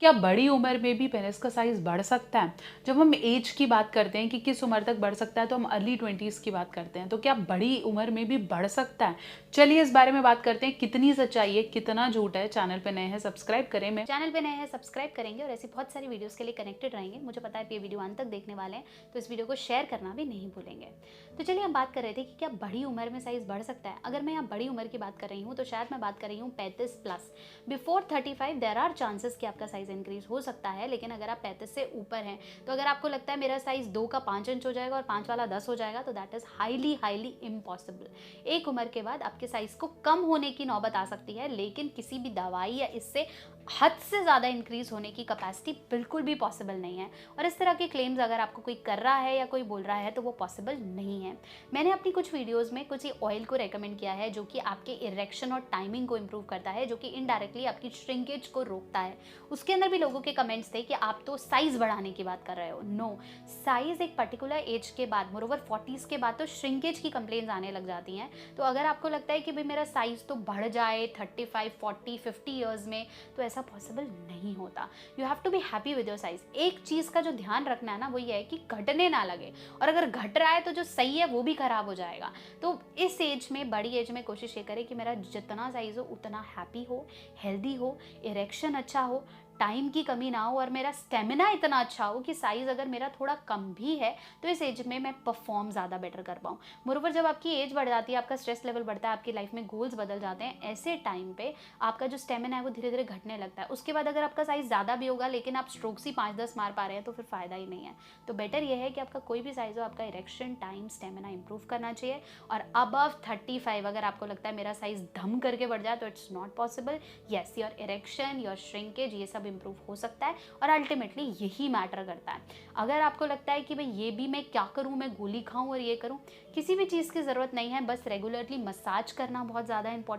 क्या बड़ी उम्र में भी पेनिस का साइज़ बढ़ सकता है? जब हम ऐज की बात करते हैं कि किस उम्र तक बढ़ सकता है, तो हम अर्ली 20s की बात करते हैं। तो क्या बड़ी उम्र में भी बढ़ सकता है? चलिए इस बारे में बात करते हैं, कितनी सच्चाई है, कितना झूठ है। चैनल पे नए हैं, सब्सक्राइब करें। मैं चैनल पे नए हैं सब्सक्राइब करेंगे और ऐसी बहुत सारी वीडियोस के लिए कनेक्टेड रहेंगे। मुझे पता है आप ये वीडियो अंत तक देखने वाले हैं, तो इस वीडियो को शेयर करना भी नहीं भूलेंगे। तो चलिए हम बात कर रहे थे कि क्या बड़ी उम्र में साइज बढ़ सकता है। अगर मैं यहाँ बड़ी उम्र की बात कर रही हूँ तो शायद मैं बात कर रही हूँ 35+। बिफोर 35 देर आर चांसेस कि आपका साइज इंक्रीज हो सकता है, लेकिन अगर आप 35 से ऊपर हैं तो अगर आपको लगता है मेरा साइज 2 का 5 इंच हो जाएगा और 5 वाला 10 हो जाएगा, तो that is highly highly impossible. एक उम्र के बाद आपके साइज को कम होने की नौबत आ सकती है, लेकिन किसी भी दवाई या इससे हद से ज़्यादा इंक्रीज होने की कैपेसिटी बिल्कुल भी पॉसिबल नहीं है। और इस तरह के क्लेम्स अगर आपको कोई कर रहा है या कोई बोल रहा है तो वो पॉसिबल नहीं है। मैंने अपनी कुछ वीडियोस में कुछ ऑयल को रेकमेंड किया है जो कि आपके इरेक्शन और टाइमिंग को इम्प्रूव करता है, जो कि इनडायरेक्टली आपकी श्रिंकेज को रोकता है। उसके अंदर भी लोगों के कमेंट्स थे कि आप तो साइज बढ़ाने की बात कर रहे हो। नो, साइज एक पर्टिकुलर एज के बाद, मोरोवर 40s के बाद तो श्रिंकेज की कंप्लेंट्स आने लग जाती हैं। तो अगर आपको लगता है कि भाई मेरा साइज तो बढ़ जाए 35, 40, 50 ईयर्स में, तो ऐसा पॉसिबल नहीं होता। You have to be happy with your size. एक चीज़ का जो ध्यान रखना है ना, वो ये है कि घटने ना लगे, और अगर घट रहा है तो जो सही है वो भी खराब हो जाएगा। तो इस एज में, बड़ी एज में, कोशिश ये करें कि मेरा जितना साइज हो उतना हैप्पी हो, हेल्दी हो, इरेक्शन अच्छा हो, टाइम की कमी ना हो और मेरा स्टेमिना इतना अच्छा हो कि साइज अगर मेरा थोड़ा कम भी है तो इस एज में मैं परफॉर्म ज़्यादा बेटर कर पाऊँ। मोरोवर जब आपकी एज बढ़ जाती है, आपका स्ट्रेस लेवल बढ़ता है, आपकी लाइफ में गोल्स बदल जाते हैं, ऐसे टाइम पे आपका जो स्टेमिना है वो धीरे धीरे घटने लगता है। उसके बाद अगर आपका साइज ज़्यादा भी होगा लेकिन आप स्ट्रोक्स ही 5-10 मार पा रहे हैं तो फिर फ़ायदा ही नहीं है। तो बेटर ये है कि आपका कोई भी साइज हो, आपका इरेक्शन, टाइम, स्टेमिना इंप्रूव करना चाहिए। और अबव 35 अगर आपको लगता है मेरा साइज धम करके बढ़ जाए, तो it's not possible. Yes, your erection, your shrinkage, ये सब इंप्रूव हो सकता है और अल्टीमेटली यही मैटर करता है। अगर आपको लगता है कि भाई ये भी मैं क्या करूँ, मैं गोली खाऊं और ये करूँ, किसी भी चीज़ की ज़रूरत नहीं है। बस रेगुलरली मसाज करना बहुत ज़्यादा इंपॉर्टेंट